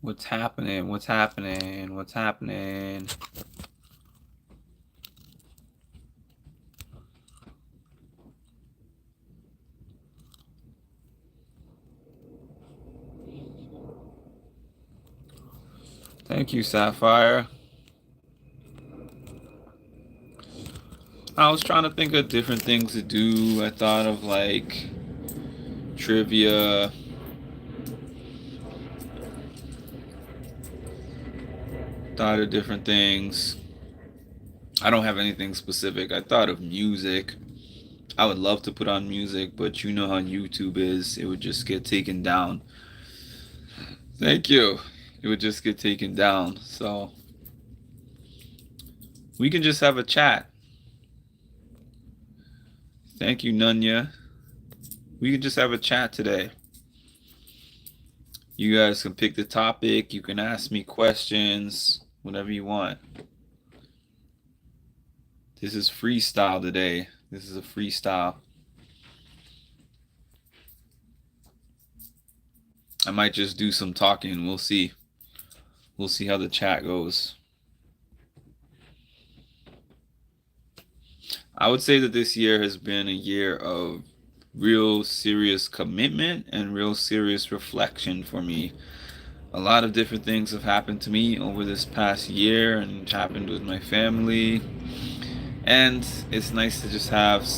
What's happening? What's happening? What's happening? Thank you, Sapphire. I was trying to think of different things to do. I thought of like trivia. Thought of different things. I don't have anything specific. I thought of music. I would love to put on music, but you know how YouTube is. It would just get taken down. Thank you. It would just get taken down. So we can just have a chat. Thank you, Nunya. We can just have a chat today. You guys can pick the topic. You can ask me questions, whatever you want. This is freestyle today. This is a freestyle. I might just do some talking. We'll see. We'll see how the chat goes. I would say that this year has been a year of real serious commitment and real serious reflection for me. A lot of different things have happened to me over this past year and happened with my family. And it's nice to just have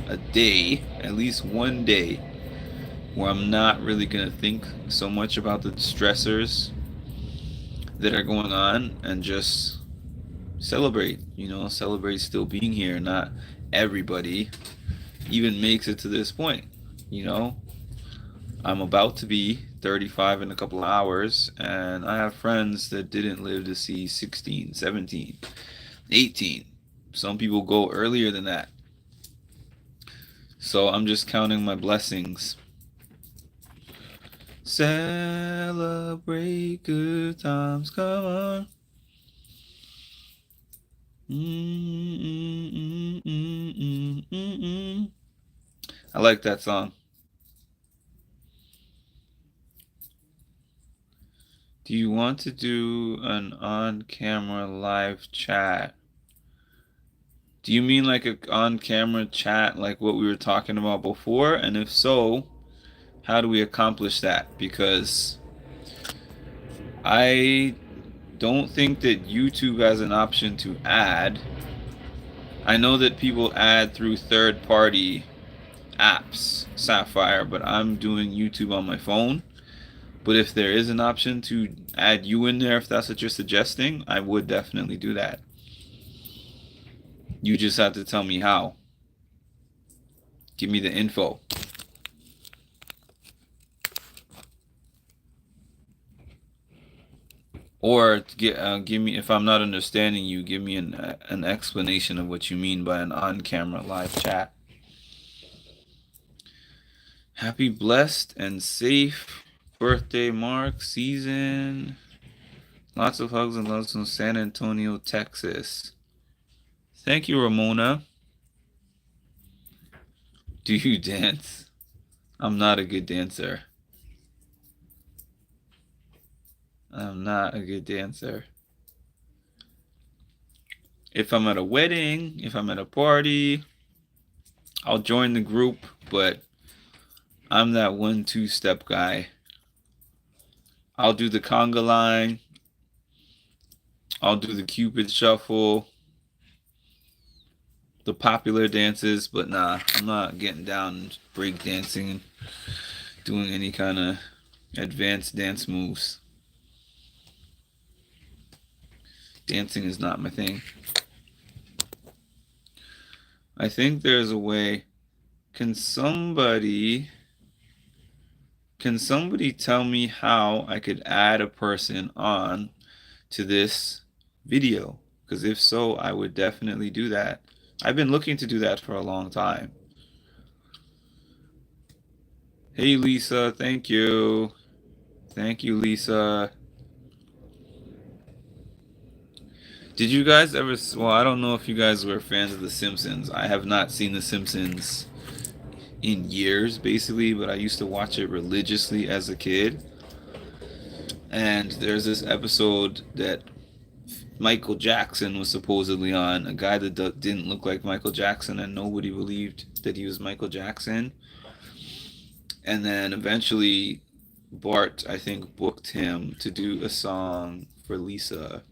a day, at least one day, where I'm not really going to think so much about the stressors that are going on and just celebrate, celebrate still being here. Not everybody even makes it to this point, I'm about to be 35 in a couple of hours, and I have friends that didn't live to see 16, 17, 18. Some people go earlier than that. So I'm just counting my blessings. Celebrate good times, come on. I like that song. Do you want to do an on-camera live chat? Do you mean like a on-camera chat like what we were talking about before? And if so, how do we accomplish that? Because I don't think that YouTube has an option to add. I know that people add through third-party apps, Sapphire, but I'm doing YouTube on my phone. But if there is an option to add you in there, if that's what you're suggesting, I would definitely do that. You just have to tell me how. Give me the info. Or give me, if I'm not understanding you, give me an explanation of what you mean by an on-camera live chat. Happy, blessed, and safe birthday, Marc. Season. Lots of hugs and loves from San Antonio, Texas. Thank you, Ramona. Do you dance? I'm not a good dancer. I'm not a good dancer. If I'm at a wedding, if I'm at a party, I'll join the group, but I'm that 1-2 step guy. I'll do the conga line. I'll do the Cupid shuffle. The popular dances, but nah, I'm not getting down break dancing, doing any kind of advanced dance moves. Dancing is not my thing. I think there's a way. Can somebody tell me how I could add a person on to this video? Because if so, I would definitely do that. I've been looking to do that for a long time. Hey, Lisa. Thank you. Thank you, Lisa. Did you guys ever... Well, I don't know if you guys were fans of The Simpsons. I have not seen The Simpsons in years, basically, but I used to watch it religiously as a kid. And there's this episode that Michael Jackson was supposedly on, a guy that didn't look like Michael Jackson, and nobody believed that he was Michael Jackson. And then eventually, Bart, I think, booked him to do a song for Lisa.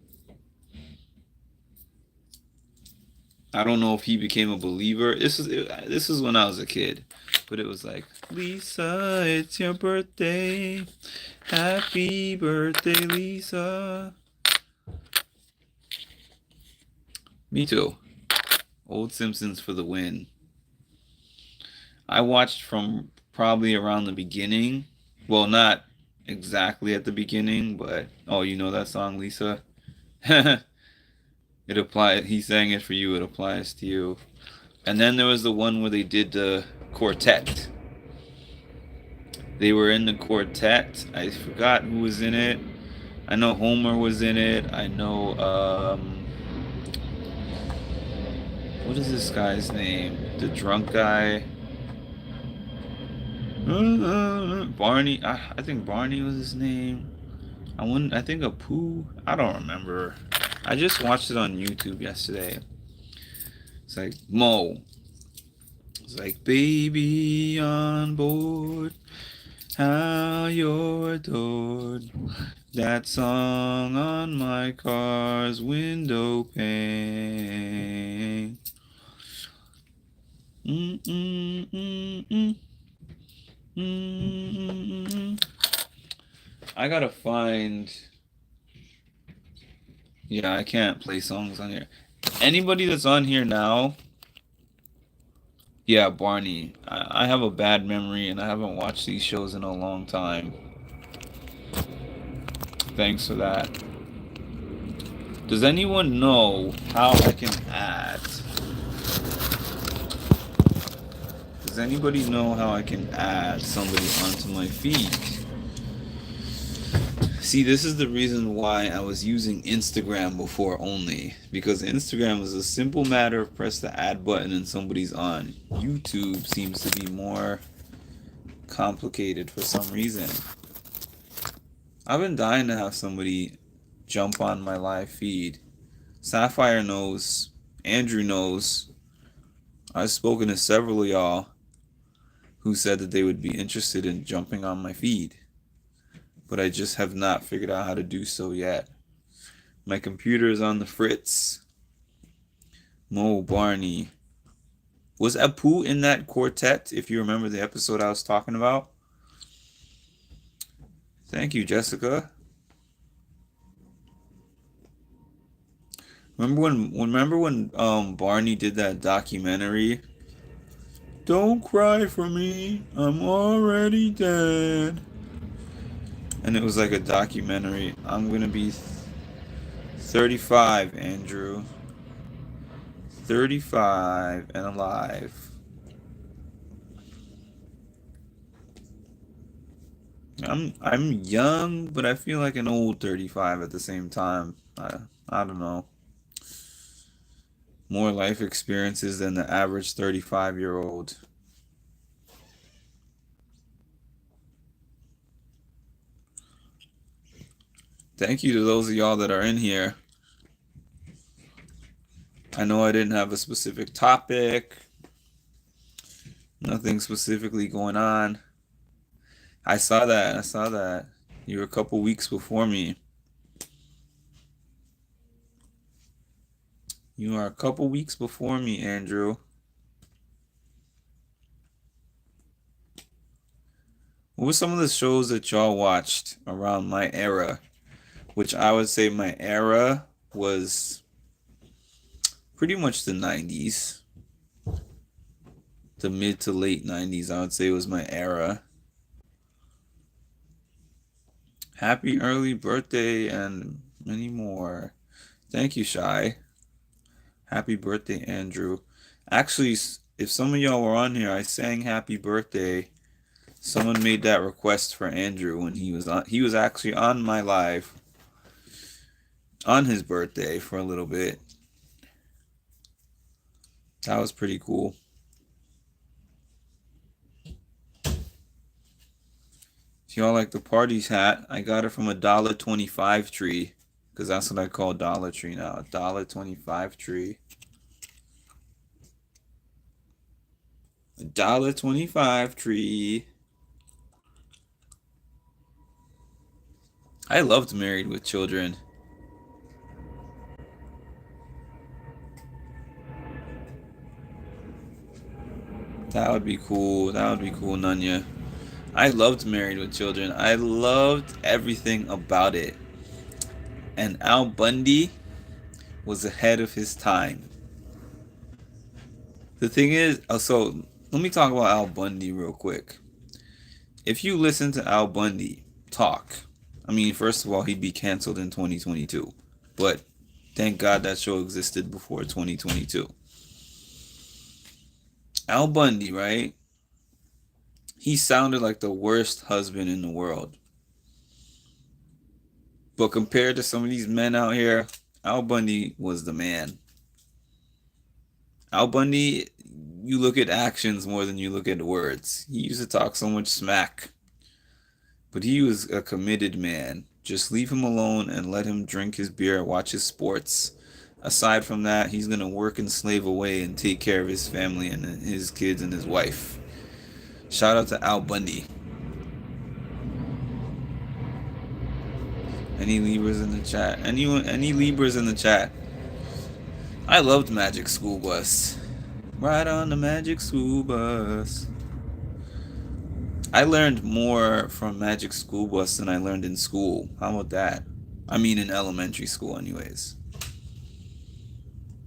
I don't know if he became a believer. This is when I was a kid, but it was like, Lisa, it's your birthday. Happy birthday, Lisa. Me too. Old Simpsons for the win. I watched from probably around the beginning. Well, not exactly at the beginning, but oh, you know that song, Lisa? It applies. He sang it for you. It applies to you. And then there was the one where they did the quartet. They were in the quartet. I forgot who was in it. I know Homer was in it. I know what is this guy's name? The drunk guy. Barney. I think Barney was his name. I wouldn't. I think a Pooh. I don't remember. I just watched it on YouTube yesterday. It's like Mo. It's like baby on board, how you're adored. That song on my car's window pane. Mm mm mm mm mm. I gotta find. Yeah, I can't play songs on here. Anybody that's on here now, yeah, Barney. I have a bad memory and I haven't watched these shows in a long time. Thanks for that. Does anyone know how I can add? Does anybody know how I can add somebody onto my feed? See, this is the reason why I was using Instagram before only. Because Instagram is a simple matter of press the add button and somebody's on. YouTube seems to be more complicated for some reason. I've been dying to have somebody jump on my live feed. Sapphire knows. Andrew knows. I've spoken to several of y'all who said that they would be interested in jumping on my feed. But I just have not figured out how to do so yet. My computer is on the fritz. Mo, Barney. Was Apu in that quartet, if you remember the episode I was talking about? Thank you, Jessica. Remember when Barney did that documentary? Don't cry for me, I'm already dead. And it was like a documentary. I'm gonna be 35, Andrew. 35 and alive. I'm young, but I feel like an old 35 at the same time. I don't know. More life experiences than the average 35-year-old. Thank you to those of y'all that are in here. I know I didn't have a specific topic. Nothing specifically going on. I saw that. I saw that. You were a couple weeks before me. You are a couple weeks before me, Andrew. What were some of the shows that y'all watched around my era? Which I would say my era was pretty much the 90s. The mid to late 90s, I would say, was my era. Happy early birthday and many more. Thank you, Shy. Happy birthday, Andrew. Actually, if some of y'all were on here, I sang happy birthday. Someone made that request for Andrew when he was on. He was actually on my live on his birthday for a little bit. That was pretty cool. Y'all like the party's hat? I got it from a $1.25 tree. Because that's what I call Dollar Tree now. $1.25 tree. $1.25 tree. I loved Married with Children. That would be cool. That would be cool, Nunya. I loved Married with Children. I loved everything about it. And Al Bundy was ahead of his time. The thing is, so let me talk about Al Bundy real quick. If you listen to Al Bundy talk, I mean, first of all, he'd be canceled in 2022. But thank God that show existed before 2022. Al Bundy, right? He sounded like the worst husband in the world. But compared to some of these men out here, Al Bundy was the man. Al Bundy, you look at actions more than you look at words. He used to talk so much smack. But he was a committed man. Just leave him alone and let him drink his beer, watch his sports. Aside from that, he's going to work and slave away and take care of his family and his kids and his wife. Shout out to Al Bundy. Any Libras in the chat? Any Libras in the chat? I loved Magic School Bus. Ride on the Magic School Bus. I learned more from Magic School Bus than I learned in school. How about that? I mean, in elementary school, anyways.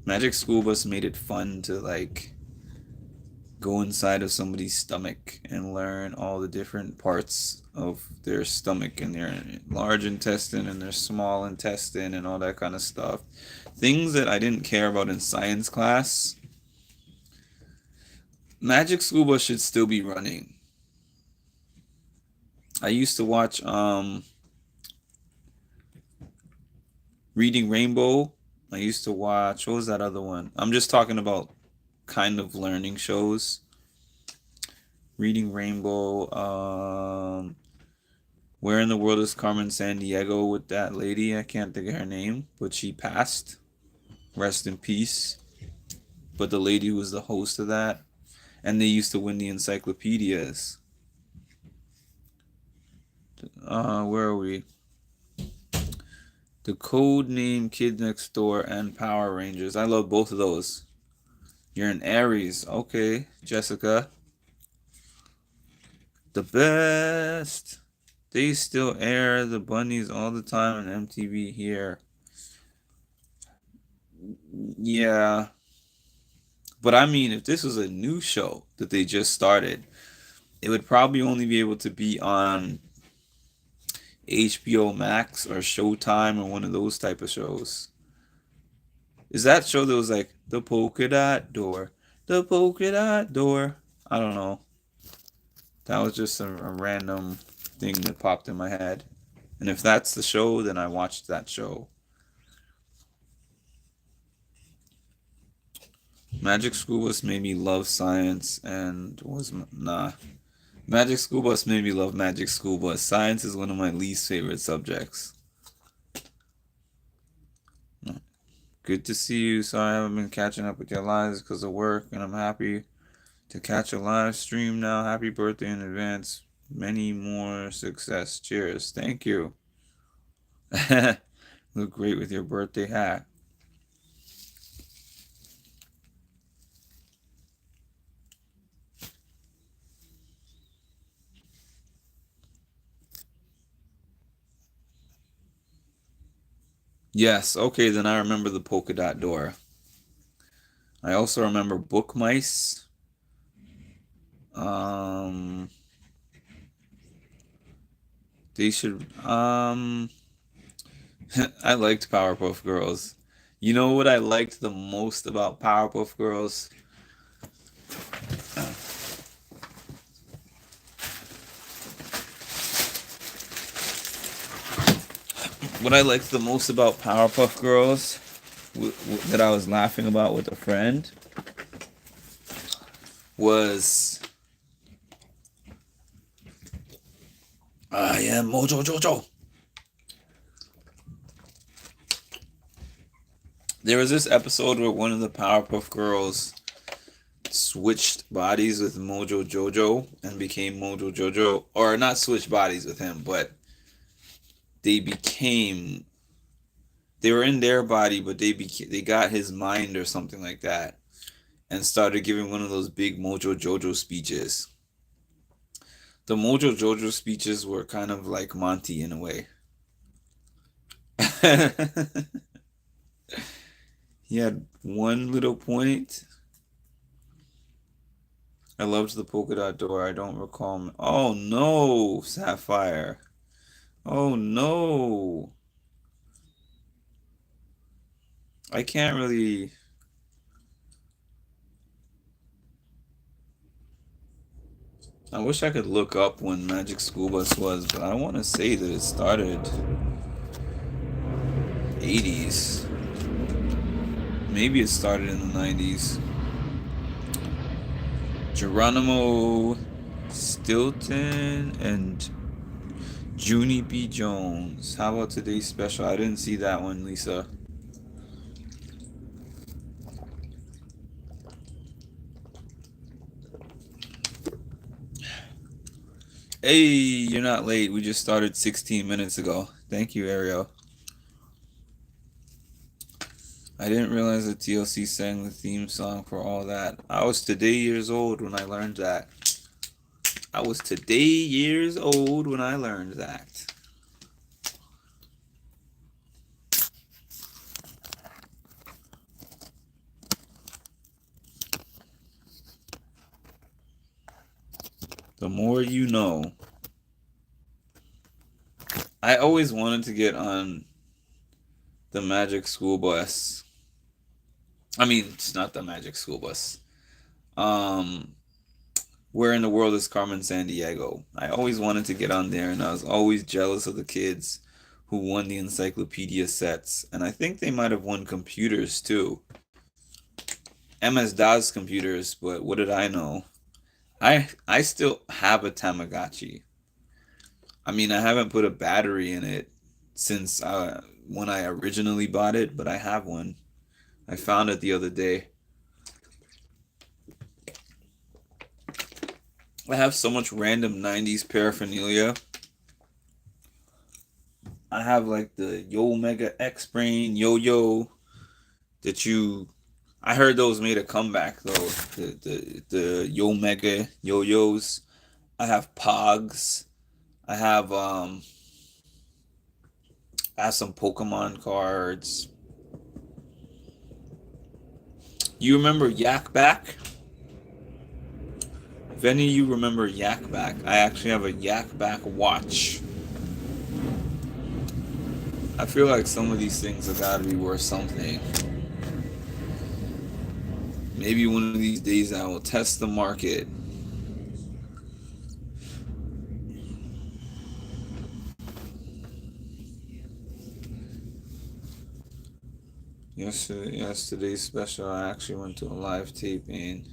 Magic School Bus made it fun to, like, go inside of somebody's stomach and learn all the different parts of their stomach and their large intestine and their small intestine and all that kind of stuff. Things that I didn't care about in science class. Magic School Bus should still be running. I used to watch Reading Rainbow. I used to watch, what was that other one? I'm just talking about kind of learning shows. Reading Rainbow. Where in the World is Carmen Sandiego with that lady? I can't think of her name, but she passed. Rest in peace. But the lady who was the host of that. And they used to win the encyclopedias. Where are we? The Code Name, Kid Next Door, and Power Rangers. I love both of those. You're an Aries. Okay, Jessica. The best. They still air the bunnies all the time on MTV here. Yeah. But I mean, if this was a new show that they just started, it would probably only be able to be on HBO Max or Showtime or one of those type of shows. Is that show that was like the polka dot door, the polka dot door? I don't know. That was just a random thing that popped in my head. And if that's the show, then I watched that show. Magic School Bus made me love science and was nah. Magic School Bus made me love Magic School Bus. Science is one of my least favorite subjects. Good to see you. Sorry I haven't been catching up with your lives because of work, and I'm happy to catch a live stream now. Happy birthday in advance. Many more success. Cheers. Thank you. Look great with your birthday hat. Yes, okay, then I remember the polka dot door. I also remember book mice. Um, they should I liked Powerpuff Girls. You know what I liked the most about Powerpuff Girls? What I liked the most about Powerpuff Girls that I was laughing about with a friend was I am Mojo Jojo. There was this episode where one of the Powerpuff Girls switched bodies with Mojo Jojo and became Mojo Jojo, or not switched bodies with him, but they became they were in their body, but they got his mind or something like that, and started giving one of those big Mojo Jojo speeches. The Mojo Jojo speeches were kind of like Monty in a way. He had one little point. I loved the polka dot door. I don't recall. Oh no, Sapphire. Oh no. I can't really. I wish I could look up when Magic School Bus was, but I want to say that it started 80s. Maybe it started in the 90s. Geronimo Stilton and Junie B. Jones. How about today's special? I didn't see that one, Lisa. Hey, you're not late. We just started 16 minutes ago. Thank you, Ariel. I didn't realize that TLC sang the theme song for all that. I was today years old when I learned that. I was today years old when I learned that. The more you know. I always wanted to get on the Magic School Bus. I mean, it's not the Magic School Bus. Um, Where in the World is Carmen Sandiego? I always wanted to get on there, and I was always jealous of the kids who won the encyclopedia sets. And I think they might have won computers too. MS-DOS computers, but what did I know? I still have a Tamagotchi. I mean, I haven't put a battery in it since when I originally bought it, but I have one. I found it the other day. I have so much random 90s paraphernalia. I have like the Yo Mega X Brain Yo Yo that you. I heard those made a comeback though. The Yo Mega Yo Yos. I have Pogs. I have I have some Pokemon cards. You remember Yak Back? If any of you remember Yak Back, I actually have a Yak Back watch. I feel like some of these things have got to be worth something. Maybe one of these days I will test the market. Yesterday's special, I actually went to a live taping.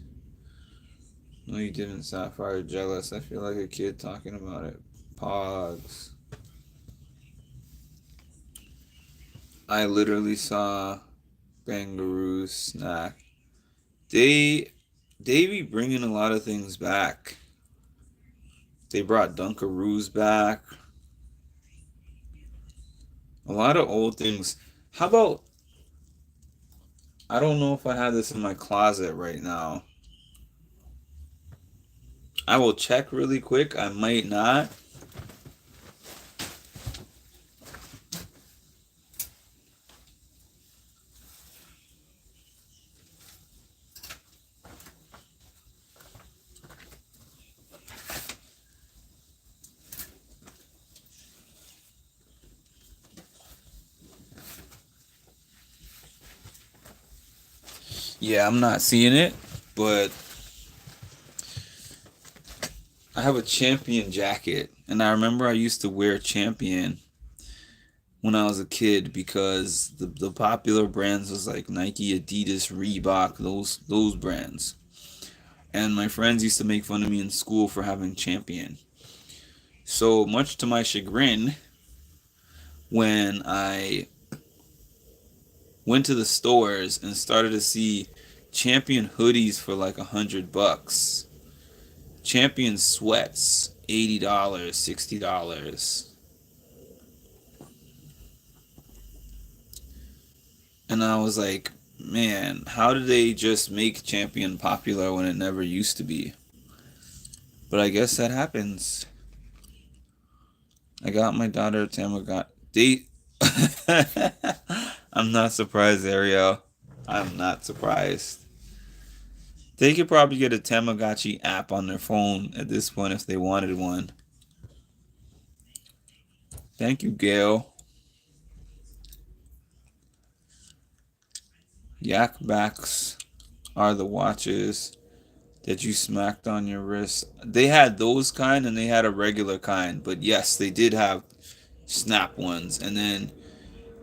No, you didn't, Sapphire. Jealous. I feel like a kid talking about it. Pogs. I literally saw Bangaroo Snack. They be bringing a lot of things back. They brought Dunkaroos back. A lot of old things. How about I don't know if I have this in my closet right now. I will check really quick. I might not. Yeah, I'm not seeing it, but I have a Champion jacket, and I remember I used to wear Champion when I was a kid because the popular brands was like Nike, Adidas, Reebok, those brands. And my friends used to make fun of me in school for having Champion. So much to my chagrin, when I went to the stores and started to see Champion hoodies for like $100, Champion sweats $80, $60. And I was like, man, how did they just make Champion popular when it never used to be? But I guess that happens. I got my daughter a Tamagotchi. I'm not surprised, Ariel. I'm not surprised. They could probably get a Tamagotchi app on their phone at this point if they wanted one. Thank you, Gail. Yak backs are the watches that you smacked on your wrist. They had those kind and they had a regular kind, but yes, they did have snap ones. And then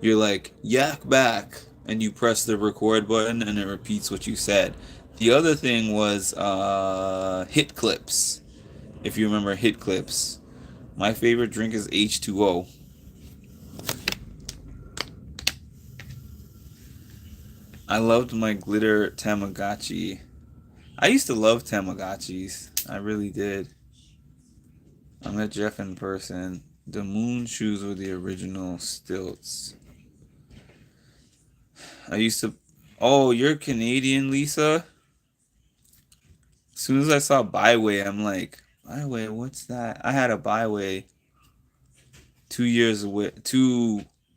you're like, yak back, and you press the record button and it repeats what you said. The other thing was hit clips. If you remember hit clips. My favorite drink is H2O. I loved my glitter Tamagotchi. I used to love Tamagotchis. I really did. I met Jeff in person. The moon shoes were the original stilts. I used to. Oh, you're Canadian, Lisa? As soon as I saw Byway, I'm like, Byway, what's that? I had a Byway 2 years away,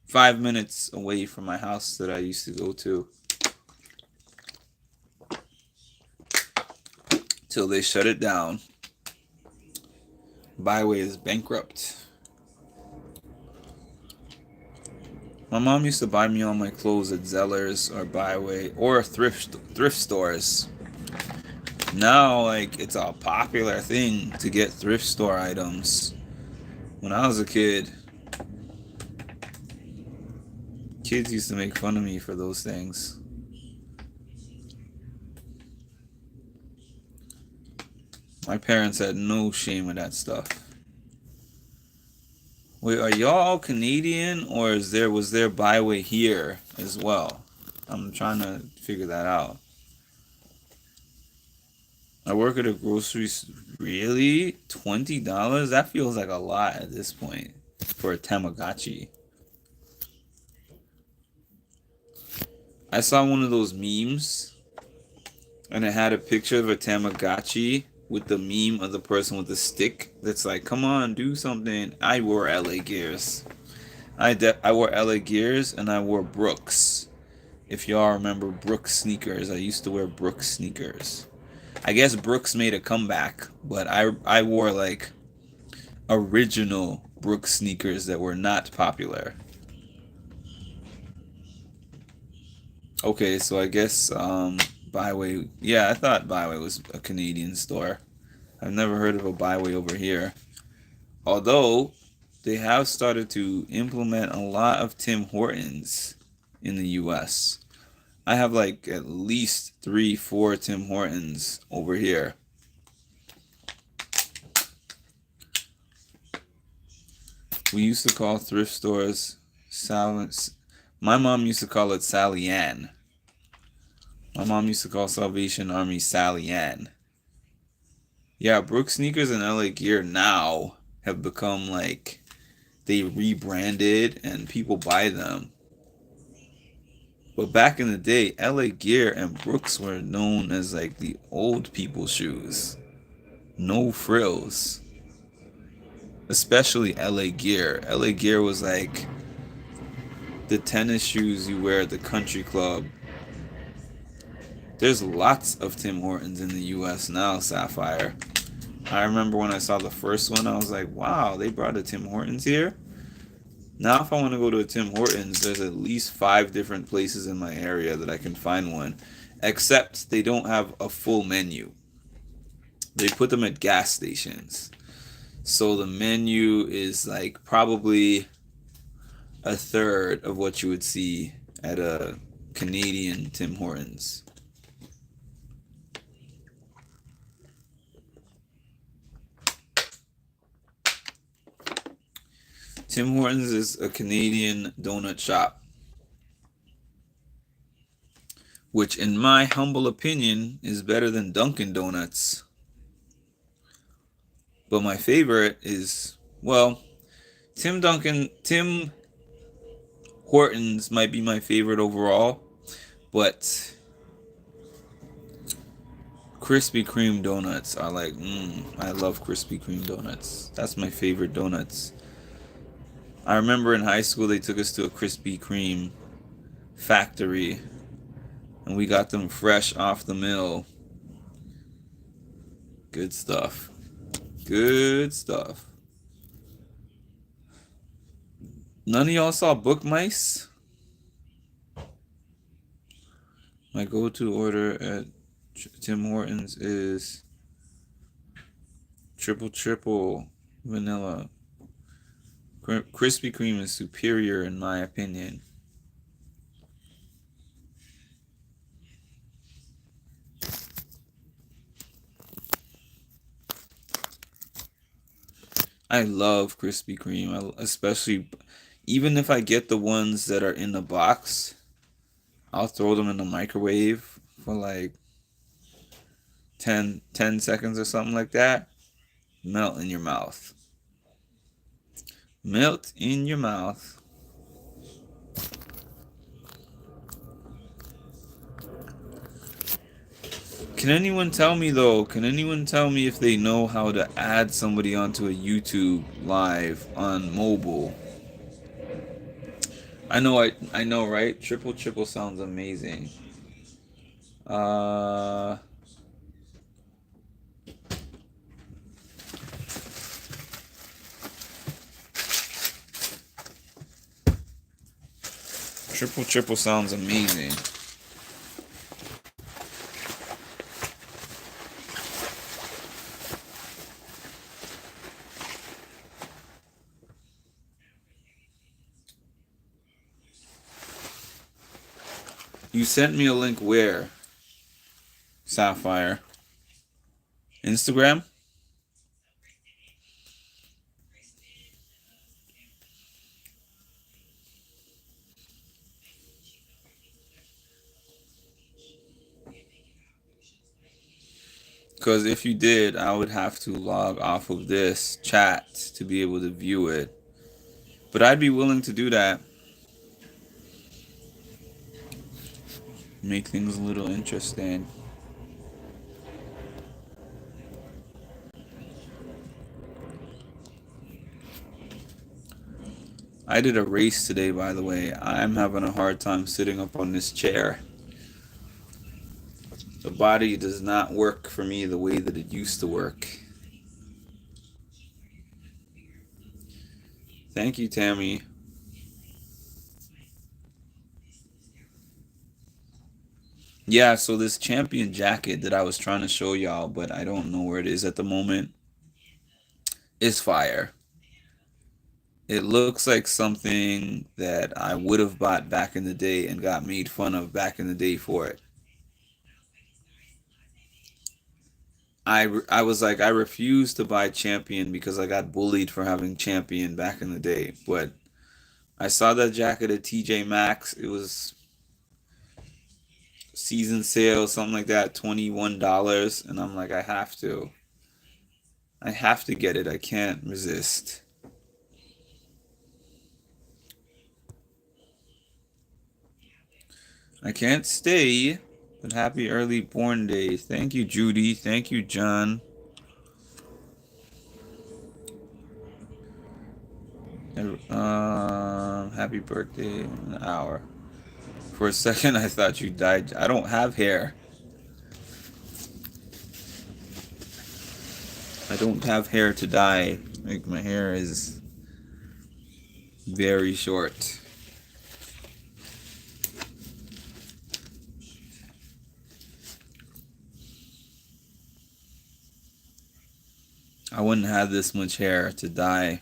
5 minutes away from my house that I used to go to. Till they shut it down. Byway is bankrupt. My mom used to buy me all my clothes at Zellers or Byway or thrift stores. Now, like, it's a popular thing to get thrift store items. When I was a kid, kids used to make fun of me for those things. My parents had no shame in that stuff. Wait, are y'all Canadian, or was there Byway here as well? I'm trying to figure that out. I work at a grocery store. Really? $20? That feels like a lot at this point for a Tamagotchi. I saw one of those memes, and it had a picture of a Tamagotchi with the meme of the person with the stick that's like, come on, do something. I wore LA Gears. I wore LA Gears, and I wore Brooks. If y'all remember Brooks sneakers, I used to wear Brooks sneakers. I guess Brooks made a comeback, but I wore like original Brooks sneakers that were not popular. Okay, so I guess Byway. Yeah, I thought Byway was a Canadian store. I've never heard of a Byway over here. Although they have started to implement a lot of Tim Hortons in the US. I have like at least 3, 4 Tim Hortons over here. We used to call thrift stores my mom used to call it Sally Ann. My mom used to call Salvation Army Sally Ann. Yeah, Brooks sneakers and LA Gear now have become like they rebranded and people buy them. But back in the day, LA Gear and Brooks were known as like the old people shoes. No frills. Especially LA Gear. LA Gear was like the tennis shoes you wear at the country club. There's lots of Tim Hortons in the US now, Sapphire. I remember when I saw the first one, I was like, wow, they brought a Tim Hortons here? Now, if I want to go to a Tim Hortons, there's at least 5 different places in my area that I can find one. Except they don't have a full menu. They put them at gas stations. So the menu is like probably a third of what you would see at a Canadian Tim Hortons. Tim Hortons is a Canadian donut shop, which, in my humble opinion, is better than Dunkin' Donuts. But my favorite is, well, Tim Hortons might be my favorite overall, but Krispy Kreme donuts are like, I love Krispy Kreme donuts. That's my favorite donuts. I remember in high school they took us to a Krispy Kreme factory and we got them fresh off the mill. Good stuff. Good stuff. None of y'all saw Book Mice? My go-to order at Tim Hortons is triple vanilla. Krispy Kreme is superior in my opinion. I love Krispy Kreme, especially even if I get the ones that are in the box, I'll throw them in the microwave for like 10 seconds or something like that. Melt in your mouth. Melt in your mouth. Can anyone tell me though? Can anyone tell me if they know how to add somebody onto a YouTube live on mobile? I know, right? Triple sounds amazing. Uh Triple sounds amazing. You sent me a link where? Sapphire. Instagram? Because if you did, I would have to log off of this chat to be able to view it. But I'd be willing to do that. Make things a little interesting. I did a race today, by the way. I'm having a hard time sitting up on this chair. The body does not work for me the way that it used to work. Thank you, Tammy. Yeah, so this champion jacket that I was trying to show y'all, but I don't know where it is at the moment, is fire. It looks like something that I would have bought back in the day and got made fun of back in the day for it. I was like, I refuse to buy Champion because I got bullied for having Champion back in the day. But I saw that jacket at TJ Maxx. It was season sale, something like that, $21. And I'm like, I have to. I have to get it. I can't resist. I can't stay. But happy early born day. Thank you, Judy. Thank you, John. Happy birthday in an hour. For a second, I thought you died. I don't have hair. I don't have hair to dye. Like, my hair is very short. I wouldn't have this much hair to dye.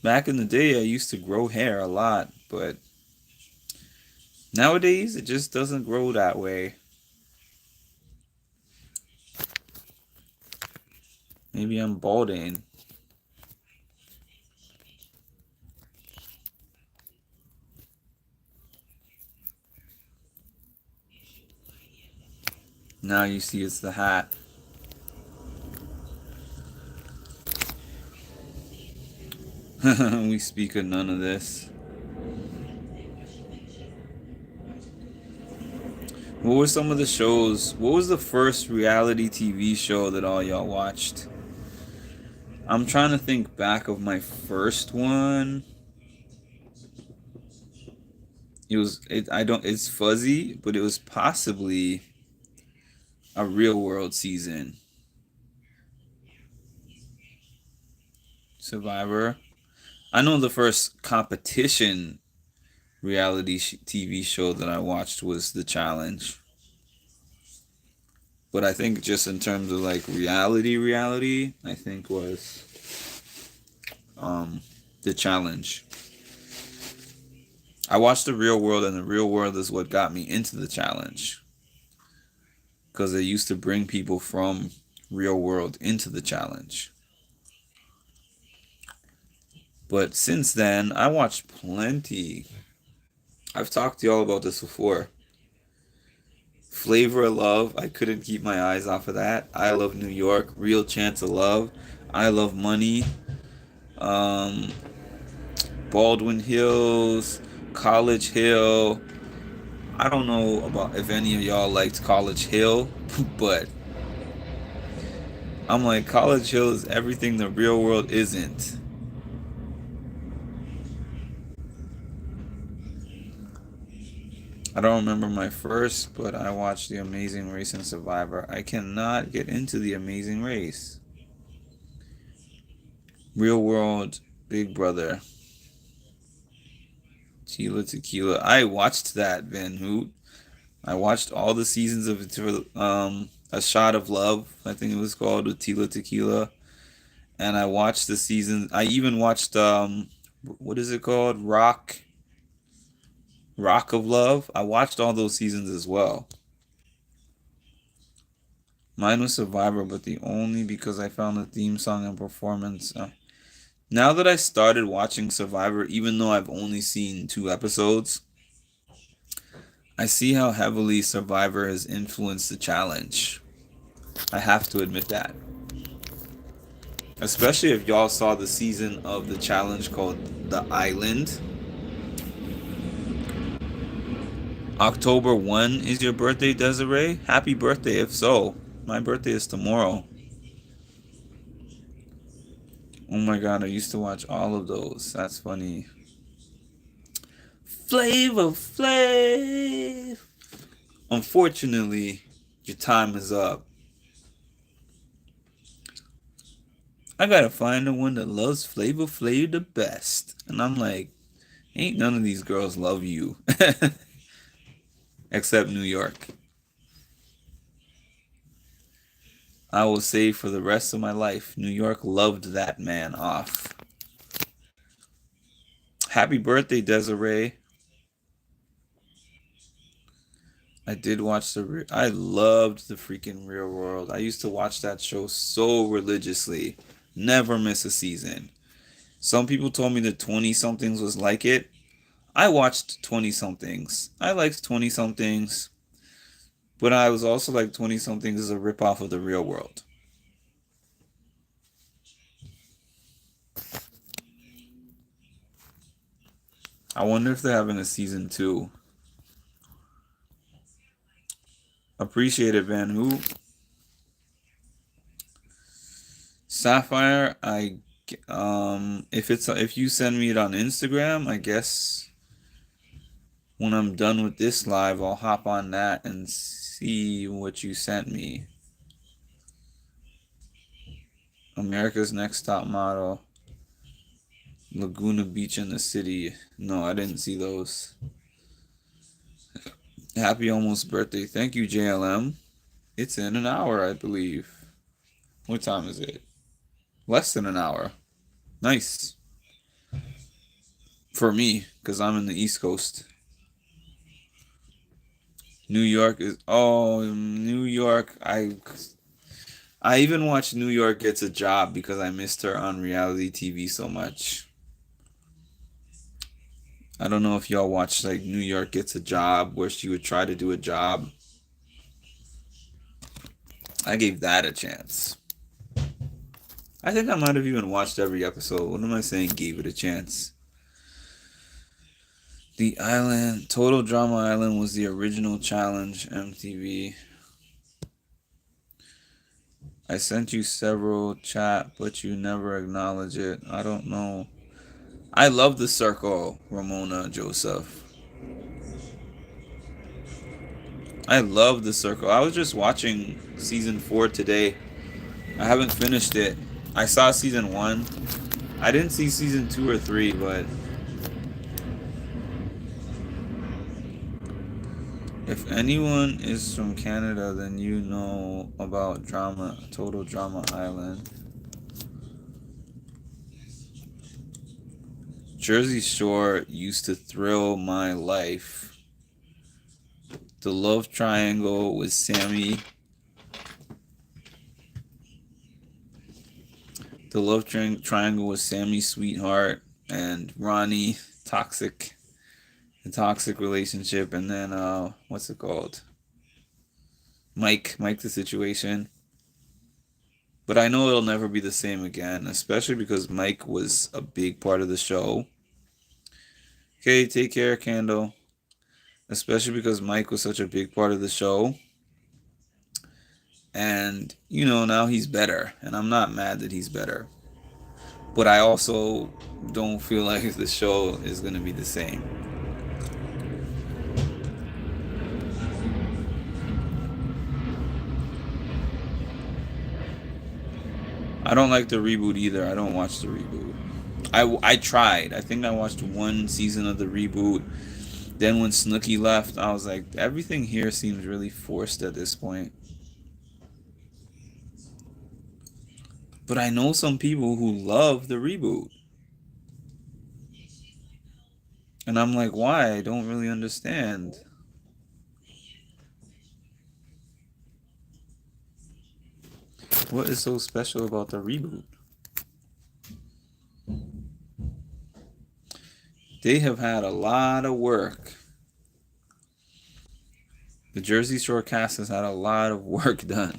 Back in the day, I used to grow hair a lot, but nowadays it just doesn't grow that way. Maybe I'm balding. Now you see it's the hat. We speak of none of this. What were some of the shows? What was the first reality TV show that all y'all watched? I'm trying to think back of my first one. I don't it's fuzzy, but it was possibly a real world season. Survivor. I know the first competition TV show that I watched was The Challenge. But I think just in terms of like reality, I think was um The Challenge. I watched The Real World, and The Real World is what got me into The Challenge. Because they used to bring people from Real World into The Challenge. But since then, I watched plenty. I've talked to y'all about this before. Flavor of Love, I couldn't keep my eyes off of that. I Love New York, Real Chance of Love, I Love Money, um, Baldwin Hills, College Hill. I don't know about if any of y'all liked College Hill, but I'm like, College Hill is everything the real world isn't. I don't remember my first, but I watched The Amazing Race and Survivor. I cannot get into The Amazing Race. Real World, Big Brother, Tila Tequila. I watched that, Van Hoot. I watched all the seasons of A Shot of Love, I think it was called, with Tila Tequila. And I watched the season. I even watched what is it called? Rock of Love. I watched all those seasons as well. Mine was Survivor, but the only because I found the theme song and performance. Now that I started watching Survivor, even though I've only seen 2 episodes, I see how heavily Survivor has influenced the challenge. I have to admit that. Especially if y'all saw the season of the challenge called The Island. October 1 is your birthday, Desiree? Happy birthday, if so. My birthday is tomorrow. Oh my god, I used to watch all of those. That's funny. Flavor Flav. Unfortunately, your time is up. I gotta find the one that loves Flavor Flav the best. And I'm like, ain't none of these girls love you. Except New York. I will say for the rest of my life, New York loved that man off. Happy birthday, Desiree. I did watch I loved the freaking Real World. I used to watch that show so religiously. Never miss a season. Some people told me that 20 somethings was like it. I watched 20 somethings. I liked 20 somethings. But I was also like 20 somethings is a ripoff of the Real World. I wonder if they're having a season 2. Appreciate it, Van Who. Sapphire, if you send me it on Instagram, I guess when I'm done with this live, I'll hop on that and see what you sent me. America's Next Top Model. Laguna Beach in the City. No, I didn't see those. Happy almost birthday. Thank you, JLM. It's in an hour, I believe. What time is it? Less than an hour. Nice. For me, because I'm in the East Coast. New York is New York. I even watched New York Gets a Job because I missed her on reality TV so much. I don't know if y'all watched like New York Gets a Job where she would try to do a job. I gave that a chance. I think I might have even watched every episode. What am I saying? Gave it a chance. The Island, Total Drama Island was the original challenge, MTV. I sent you several chat, but you never acknowledge it. I don't know. I love the circle, Ramona Joseph. I love the circle. I was just watching season 4 today. I haven't finished it. I saw season 1. I didn't see season 2 or 3, but if anyone is from Canada, then you know about Drama, Total Drama Island. Jersey Shore used to thrill my life. The love triangle with Sammy. The love triangle with Sammy Sweetheart and Ronnie. Toxic. The toxic relationship. And then, what's it called? Mike the situation. But I know it'll never be the same again, especially because Mike was a big part of the show. Okay, take care, Candle. Especially because Mike was such a big part of the show. And, now he's better. And I'm not mad that he's better. But I also don't feel like the show is going to be the same. I don't like the reboot either. I don't watch the reboot. I tried. I think I watched one season of the reboot. Then when Snooki left, I was like, everything here seems really forced at this point. But I know some people who love the reboot. And I'm like, why? I don't really understand. What is so special about the reboot? They have had a lot of work. The Jersey Shore cast has had a lot of work done.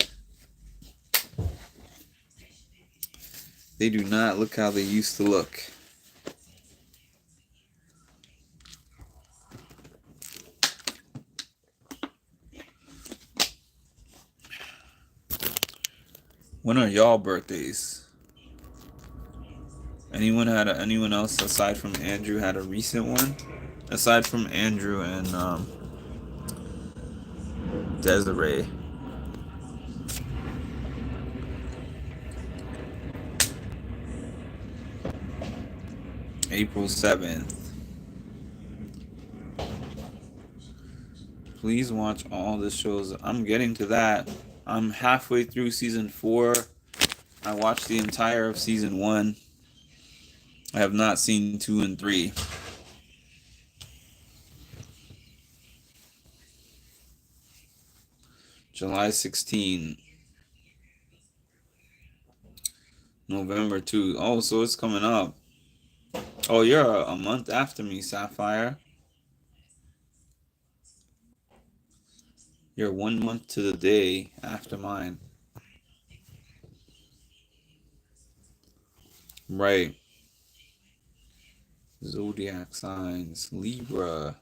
They do not look how they used to look. When are y'all birthdays? Anyone else aside from Andrew had a recent one? Aside from Andrew and Desiree. April 7th. Please watch all the shows. I'm getting to that. I'm halfway through season 4. I watched the entire of season 1. I have not seen 2 and 3. July 16. November 2. Oh, so it's coming up. Oh, you're a month after me, Sapphire. You're 1 month to the day after mine. Right. Zodiac signs. Libra.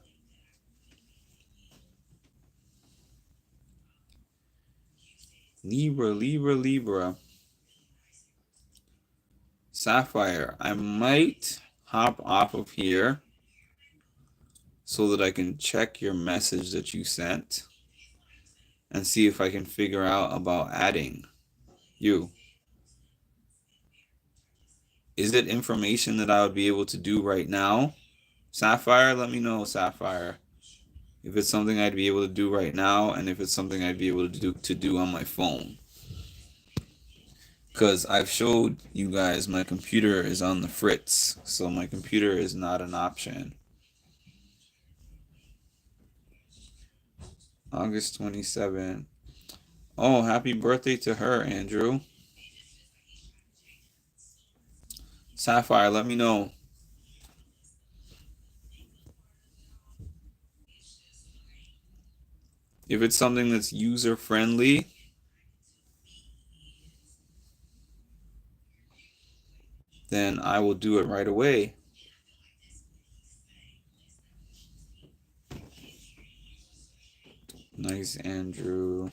Libra. Sapphire, I might hop off of here so that I can check your message that you sent and see if I can figure out about adding you. Is it information that I would be able to do right now? Sapphire, let me know, Sapphire. If it's something I'd be able to do right now, and if it's something I'd be able to do on my phone. Because I've showed you guys my computer is on the fritz, so my computer is not an option. August 27. Oh, happy birthday to her, Andrew. Sapphire, let me know. If it's something that's user friendly, then I will do it right away. Nice, Andrew.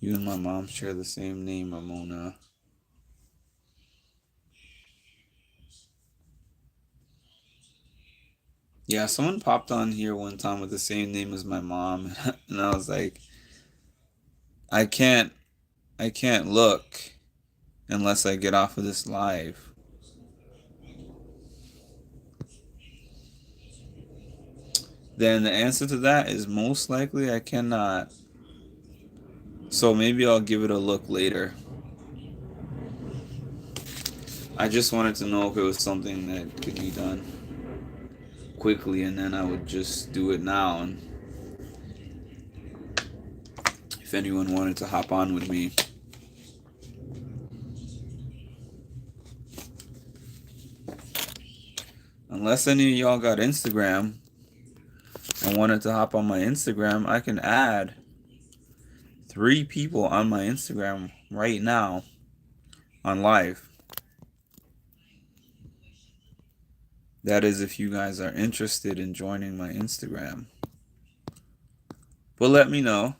You and my mom share the same name, Ramona. Yeah, someone popped on here one time with the same name as my mom, and I was like, I can't, I can't look unless I get off of this live. Then the answer to that is most likely I cannot. So maybe I'll give it a look later. I just wanted to know if it was something that could be done quickly, and then I would just do it now. And if anyone wanted to hop on with me, unless any of y'all got Instagram and wanted to hop on my Instagram, I can add 3 people on my Instagram right now on live. That is if you guys are interested in joining my Instagram. But let me know.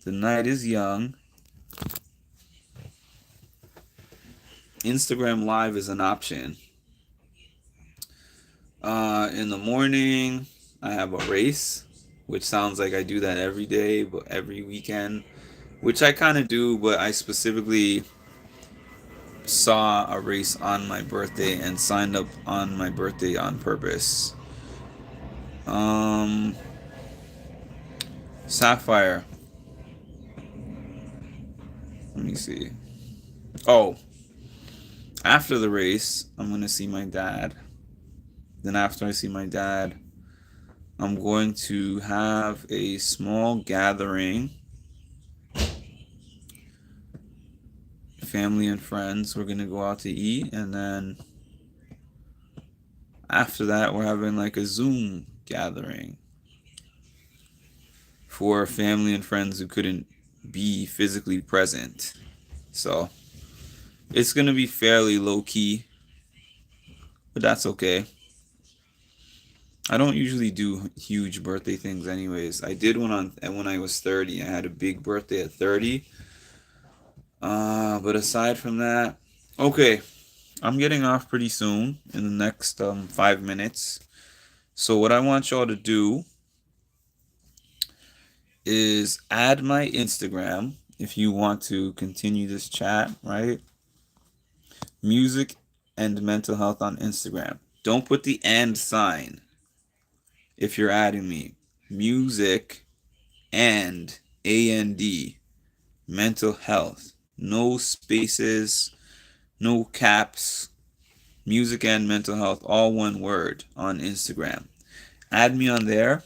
The night is young. Instagram Live is an option. In the morning, I have a race, which sounds like I do that every day, but every weekend, which I kind of do, but I specifically saw a race on my birthday and signed up on my birthday on purpose. Um, Sapphire. Let me see. Oh, after the race, I'm going to see my dad. Then after I see my dad, I'm going to have a small gathering. Family and friends. We're going to go out to eat. And then after that, we're having like a Zoom gathering for family and friends who couldn't be physically present. So it's going to be fairly low key, but that's okay. I don't usually do huge birthday things anyways. I did one when I was 30. I had a big birthday at 30. But aside from that, okay, I'm getting off pretty soon in the next 5 minutes. So what I want y'all to do is add my Instagram if you want to continue this chat, right? Music and mental health on Instagram. Don't put the and sign if you're adding me. Music and AND mental health. No spaces, no caps. Music and mental health, all one word on Instagram. Add me on there.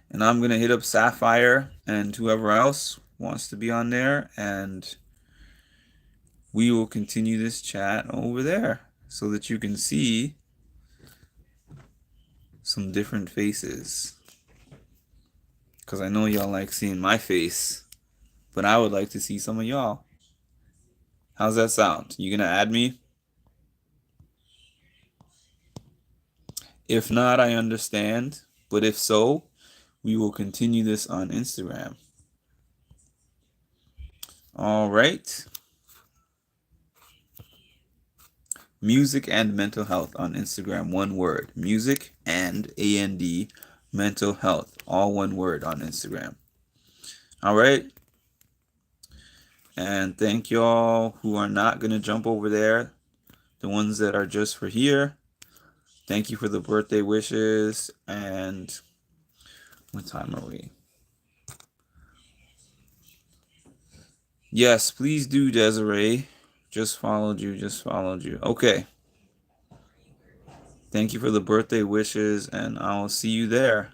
And I'm going to hit up Sapphire and whoever else wants to be on there. And we will continue this chat over there so that you can see some different faces. Because I know y'all like seeing my face, but I would like to see some of y'all. How's that sound? You going to add me? If not, I understand. But if so, we will continue this on Instagram. All right. Music and mental health on Instagram, one word. Music and AND mental health, all one word on Instagram. All right. And thank y'all who are not going to jump over there. The ones that are just for here. Thank you for the birthday wishes. And what time are we? Yes, please do, Desiree. Just followed you. Okay. Thank you for the birthday wishes, and I'll see you there.